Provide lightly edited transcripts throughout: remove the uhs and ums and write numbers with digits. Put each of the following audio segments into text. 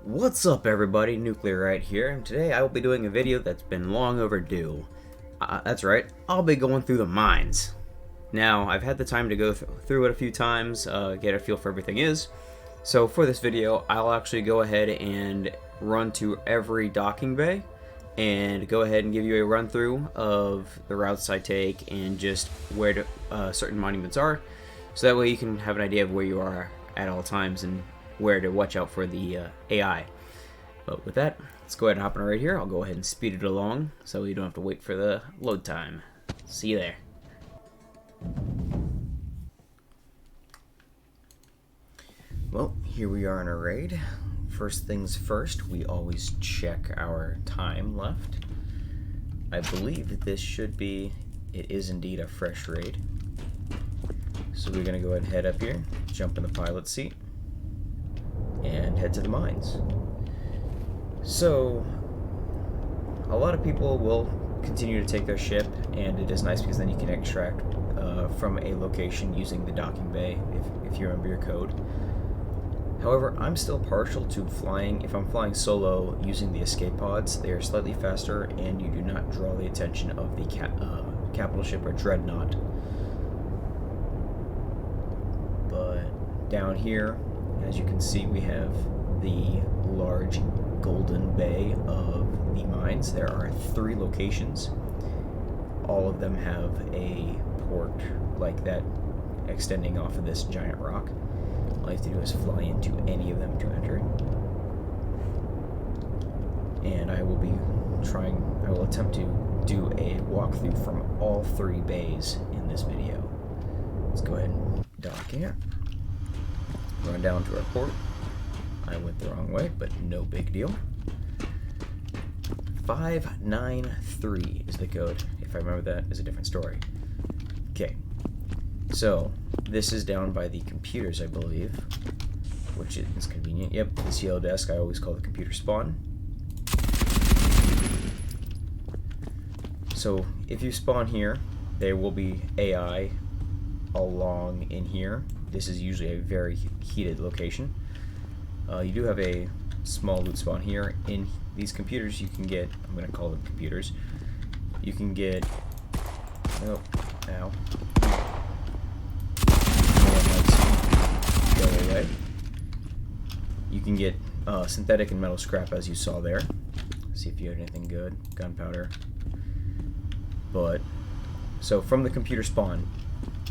What's up everybody, Nuclear right here, and today I will be doing a video that's been long overdue. That's right, I'll be going through the mines. Now, I've had the time to go through it a few times, get a feel for everything is. So for this video, I'll actually go ahead and run to every docking bay and go ahead and give you a run through of the routes I take and just where certain monuments are. So that way you can have an idea of where you are at all times and where to watch out for the AI. But with that, let's go ahead and hop in right here. I'll go ahead and speed it along so you don't have to wait for the load time. See you there. Well, here we are in our raid. First things first, we always check our time left. I believe this should be, it is indeed a fresh raid. So we're gonna go ahead and head up here, jump in the pilot seat, and head to the mines. So a lot of people will continue to take their ship, and it is nice because then you can extract from a location using the docking bay if you remember your code. However, I'm still partial to flying, if I'm flying solo, using the escape pods. They are slightly faster and you do not draw the attention of the capital ship or dreadnought. But down here, as you can see, we have the large golden bay of the mines. There are 3 locations. All of them have a port like that extending off of this giant rock. All you have to do is fly into any of them to enter it. And I will attempt to do a walkthrough from all 3 bays in this video. Let's go ahead and dock here. Run down to our port. I went the wrong way, but no big deal. 593 is the code. If I remember, that is a different story. Okay, so this is down by the computers, I believe, which is convenient. Yep, this yellow desk I always call the computer spawn. So if you spawn here, there will be AI along in here. This is usually a very heated location. You do have a small loot spawn here. In these computers you can get, I'm going to call them computers, you can get, oh, ow. Go away. You can get synthetic and metal scrap, as you saw there. See if you had anything good. Gunpowder. But, so from the computer spawn,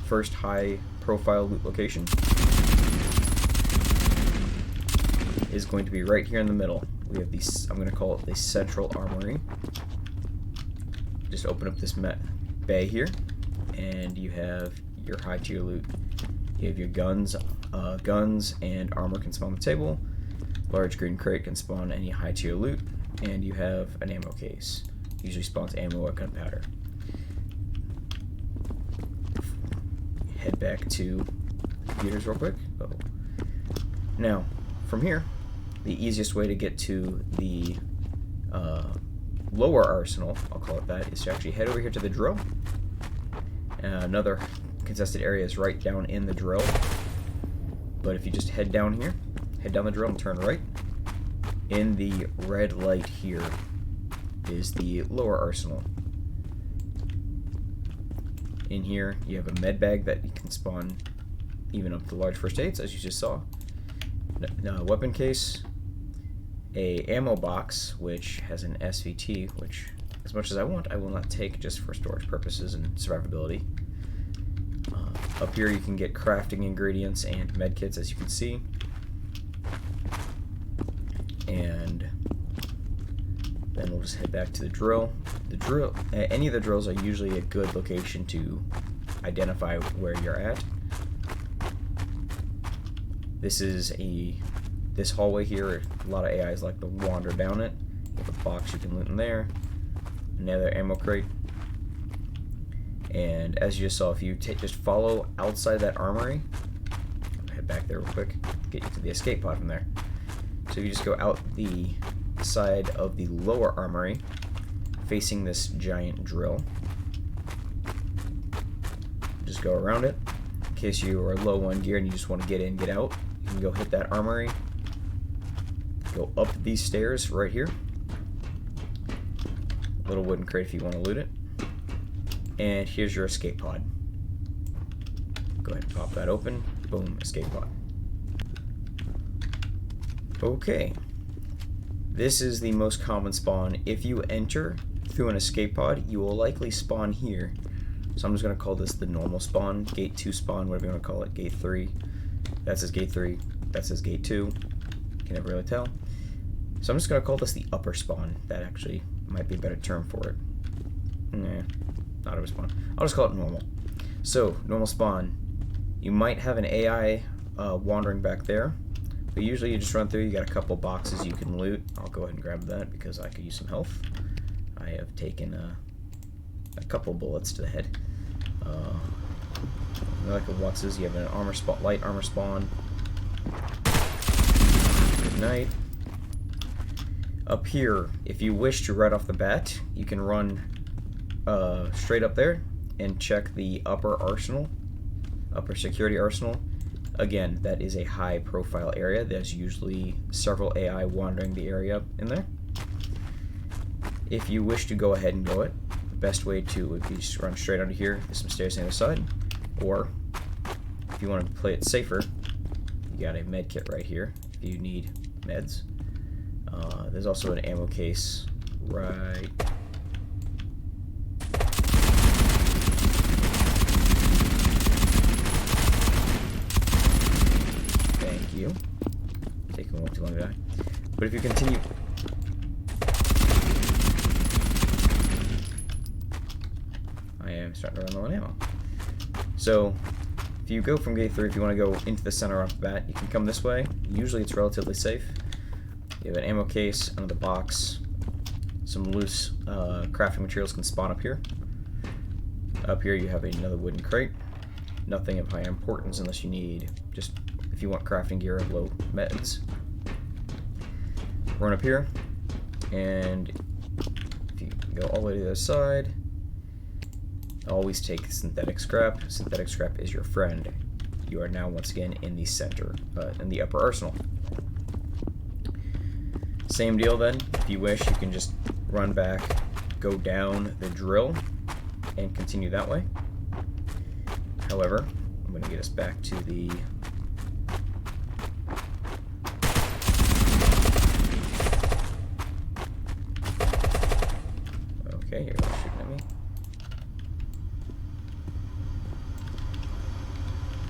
first high profile loot location is going to be right here in the middle. We have these, I'm going to call it the central armory. Just open up this bay here, and you have your high tier loot. You have your guns and armor can spawn on the table. Large green crate can spawn any high tier loot, and you have an ammo case. Usually spawns ammo or gunpowder. Head back to computers real quick. Oh. Now, from here, the easiest way to get to the lower arsenal, I'll call it that, is to actually head over here to the drill. Another contested area is right down in the drill. But if you just head down here, head down the drill and turn right, in the red light here is the lower arsenal. In here, you have a med bag that you can spawn even up to large first aids, as you just saw. A weapon case, a ammo box, which has an SVT, which, as much as I want, I will not take just for storage purposes and survivability. Up here, you can get crafting ingredients and med kits, as you can see. And then we'll just head back to the drill. Any of the drills are usually a good location to identify where you're at. This hallway here, a lot of AIs like to wander down it. You have a box you can loot in there, another ammo crate, and as you just saw, if you just follow outside that armory, I'll head back there real quick, get you to the escape pod from there. So you just go out the side of the lower armory, facing this giant drill. Just go around it. In case you are low on gear and you just want to get in, get out, you can go hit that armory, Go up these stairs right here. Little wooden crate if you want to loot it. And here's your escape pod. Go ahead and pop that open. Boom, escape pod. Okay. This is the most common spawn. If you enter through an escape pod, you will likely spawn here. So I'm just going to call this the normal spawn, gate 2 spawn, whatever you want to call it, gate 3. That says gate 3, that says gate 2. You can never really tell. So I'm just going to call this the upper spawn. That actually might be a better term for it. Nah, not upper spawn. I'll just call it normal. So, normal spawn. You might have an AI wandering back there, but usually you just run through, you got a couple boxes you can loot. I'll go ahead and grab that because I could use some health. I have taken a couple bullets to the head. Like the boxes, you have an armor spawn, light armor spawn. Good night. Up here, if you wish to right off the bat, you can run straight up there and check the upper arsenal, upper security arsenal. Again, that is a high profile area. There's usually several AI wandering the area in there. If you wish to go ahead and go it, the best way to would be just run straight under here. There's some stairs on the other side. Or, if you want to play it safer, you got a med kit right here if you need meds. There's also an ammo case right. Thank you. Taking way too long to die. But if you continue. I am starting to run low on ammo. So, if you go from gate 3, if you want to go into the center off the bat, you can come this way. Usually it's relatively safe. You have an ammo case, another box, some loose crafting materials can spawn up here. Up here you have another wooden crate. Nothing of high importance unless you need, just if you want crafting gear of low meds. Run up here, and if you go all the way to the other side, always take synthetic scrap. Synthetic scrap is your friend. You are now once again in the center, in the upper arsenal. Same deal then, if you wish, you can just run back, go down the drill, and continue that way. However, I'm going to get us back to the... Okay, you're shooting at me.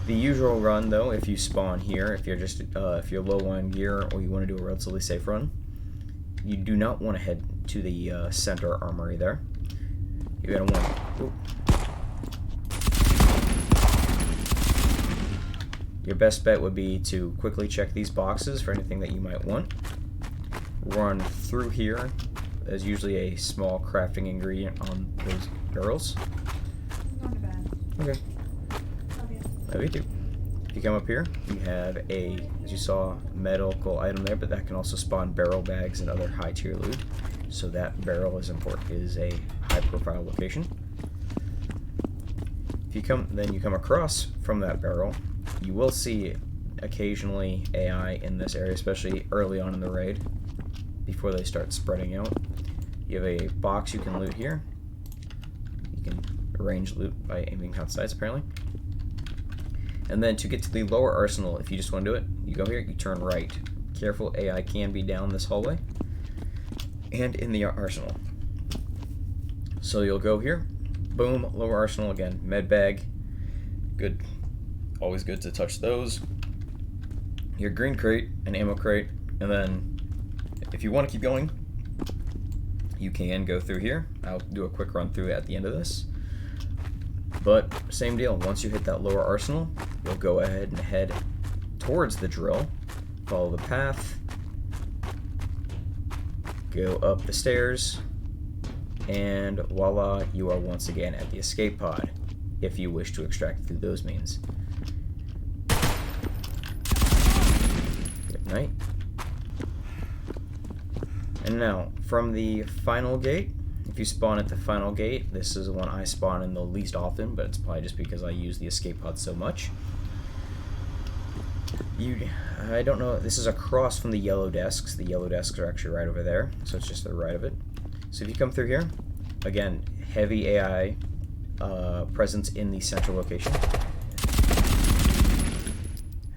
The usual run, though, if you spawn here, if you're just if you're low on gear or you want to do a relatively safe run, you do not want to head to the center armory there. You're gonna want. Your best bet would be to quickly check these boxes for anything that you might want. Run through here. There's usually a small crafting ingredient on those barrels. I'm going to bed. Okay. Love you too. If you come up here, you have a, as you saw, medical item there, but that can also spawn barrel bags and other high tier loot. So that barrel is important, is a high profile location. If you come, then you come across from that barrel, you will see occasionally AI in this area, especially early on in the raid, before they start spreading out. You have a box you can loot here. You can arrange loot by aiming outside, apparently. And then to get to the lower arsenal, if you just want to do it, you go here, you turn right. Careful, AI can be down this hallway and in the arsenal. So you'll go here, boom, lower arsenal again, med bag, good, always good to touch those. Your green crate, an ammo crate, and then if you want to keep going, you can go through here. I'll do a quick run through at the end of this. But same deal, once you hit that lower arsenal, you'll go ahead and head towards the drill, follow the path, go up the stairs, and voila, you are once again at the escape pod, if you wish to extract through those means. Good night. And now, from the final gate, if you spawn at the final gate, this is the one I spawn in the least often, but it's probably just because I use the escape pod so much. I don't know. This is across from the yellow desks. The yellow desks are actually right over there, so it's just to the right of it. So if you come through here, again, heavy AI presence in the central location,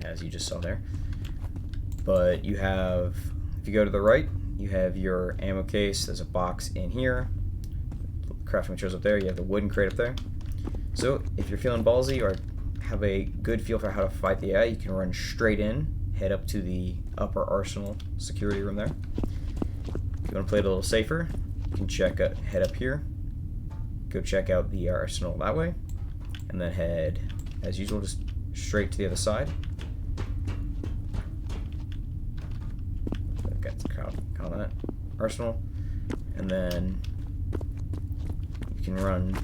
as you just saw there. But you have, if you go to the right, you have your ammo case. There's a box in here. Crafting materials up there. You have the wooden crate up there. So if you're feeling ballsy or have a good feel for how to fight the AI, you can run straight in, head up to the upper arsenal security room there. If you want to play it a little safer, you can head up here, go check out the arsenal that way, and then head, as usual, just straight to the other side. Call that arsenal, and then you can run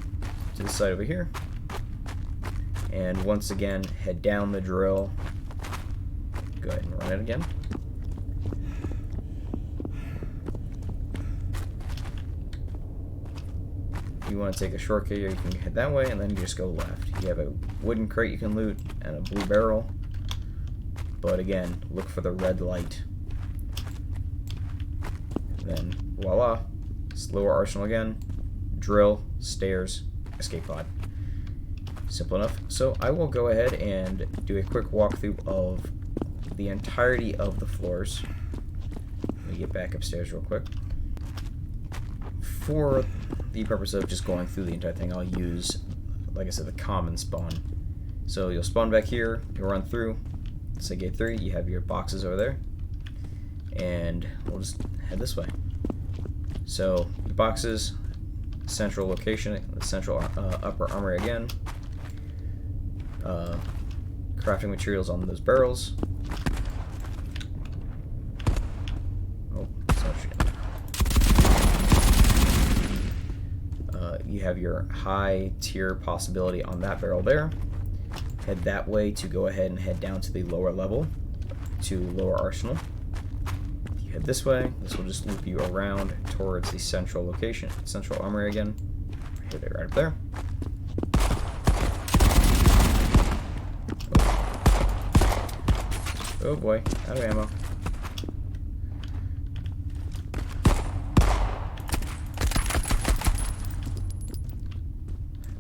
to the side over here, and once again head down the drill. Go ahead and run it again. If you want to take a shortcut here, you can head that way, and then you just go left. You have a wooden crate you can loot and a blue barrel, but again, look for the red light. Then voila, lower arsenal again, drill, stairs, escape pod. Simple enough. So I will go ahead and do a quick walkthrough of the entirety of the floors. Let me get back upstairs real quick. For the purpose of just going through the entire thing, I'll use, like I said, the common spawn. So you'll spawn back here, you'll run through, say gate 3, you have your boxes over there, and we'll just head this way. So the boxes, central location, the central upper armory again, crafting materials on those barrels. Oh, you have your high tier possibility on that barrel there. Head that way to go ahead and head down to the lower level, to lower arsenal. If you head this way, this will just loop you around towards the central location, central armory again. Hit it right up there. Oh boy, out of ammo.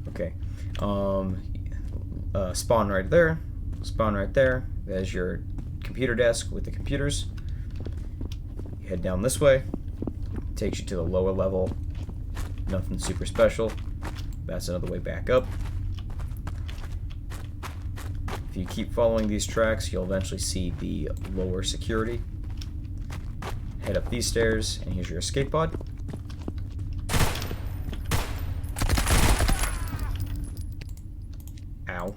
Okay, spawn right there, spawn right there. There's your computer desk with the computers. You head down this way, takes you to the lower level. Nothing super special. That's another way back up. If you keep following these tracks, you'll eventually see the lower security. Head up these stairs, and here's your escape pod. Ow.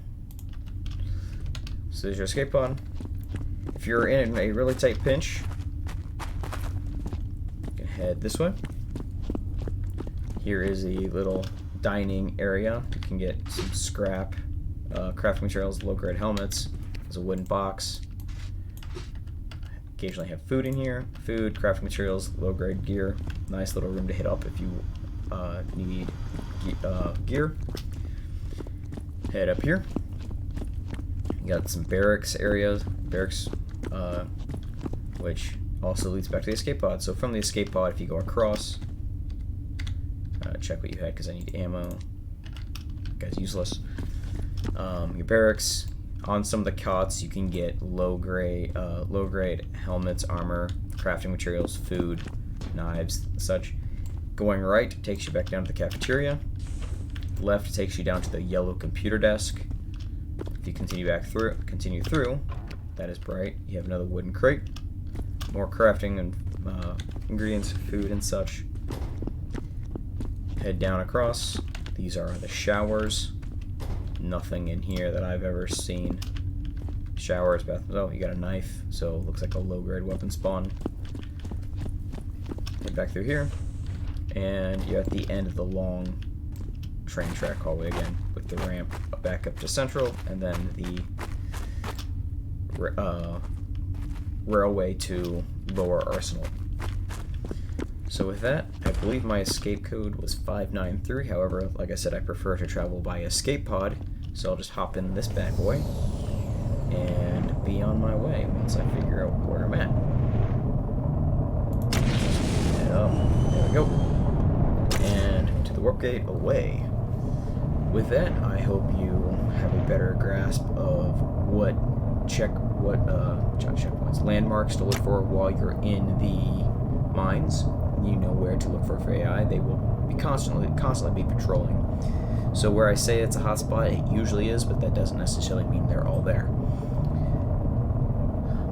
So there's your escape pod. If you're in a really tight pinch, you can head this way. Here is a little dining area. You can get some scrap, crafting materials, low-grade helmets. There's a wooden box. Occasionally have food in here. Food, crafting materials, low-grade gear. Nice little room to hit up if you need gear. Head up here. You got some barracks areas, which also leads back to the escape pod. So from the escape pod, if you go across, check what you had because I need ammo. That guy's useless. Your barracks. On some of the cots, you can get low-grade helmets, armor, crafting materials, food, knives, such. Going right takes you back down to the cafeteria. Left takes you down to the yellow computer desk. If you continue through, that is bright. You have another wooden crate, more crafting and ingredients, food, and such. Head down across. These are the showers. Nothing in here that I've ever seen. Showers, bathrooms. Oh, you got a knife, so it looks like a low-grade weapon spawn. Head back through here, and you're at the end of the long train track hallway again, with the ramp back up to Central, and then the railway to Lower Arsenal. So with that, I believe my escape code was 593. However, like I said, I prefer to travel by escape pod, so I'll just hop in this bad boy. and be on my way once I figure out where I'm at. And there we go. And to the warp gate away. With that, I hope you have a better grasp of what checkpoints, landmarks to look for while you're in the mines. You know where to look for AI. They will be constantly be patrolling. So where I say it's a hotspot, it usually is, but that doesn't necessarily mean they're all there.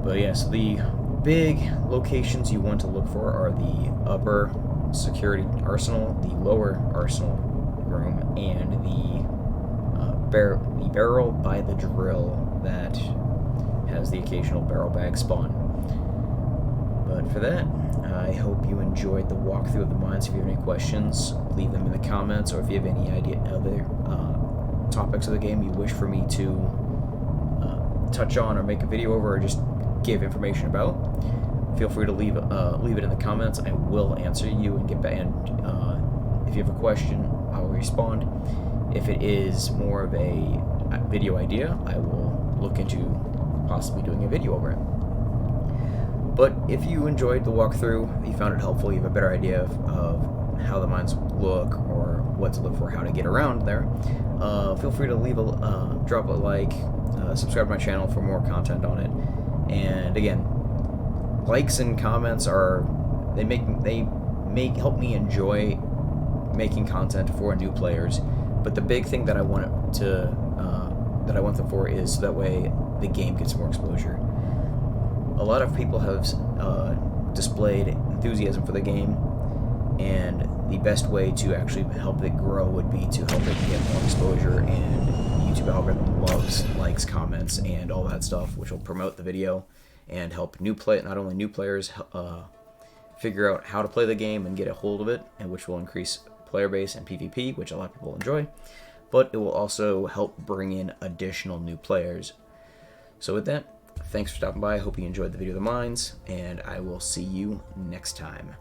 But yeah, so the big locations you want to look for are the upper security arsenal, the lower arsenal room, and the barrel by the drill that has the occasional barrel bag spawn. But for that, I hope you enjoyed the walkthrough of the mines. If you have any questions, leave them in the comments, or if you have any other topics of the game you wish for me to touch on or make a video over or just give information about, feel free to leave it in the comments. I will answer you and get back. And if you have a question, I will respond. If it is more of a video idea, I will look into possibly doing a video over it. But if you enjoyed the walkthrough, you found it helpful, you have a better idea of how the mines look or what to look for, how to get around there, feel free to leave drop a like, subscribe to my channel for more content on it. And again, likes and comments help me enjoy making content for new players. But the big thing that I want them for is so that way the game gets more exposure. A lot of people have displayed enthusiasm for the game, and the best way to actually help it grow would be to help it get more exposure, and the YouTube algorithm loves likes, comments, and all that stuff, which will promote the video and help not only new players figure out how to play the game and get a hold of it, and which will increase player base and PvP, which a lot of people enjoy, but it will also help bring in additional new players. So with that, thanks for stopping by. I hope you enjoyed the video of the mines, and I will see you next time.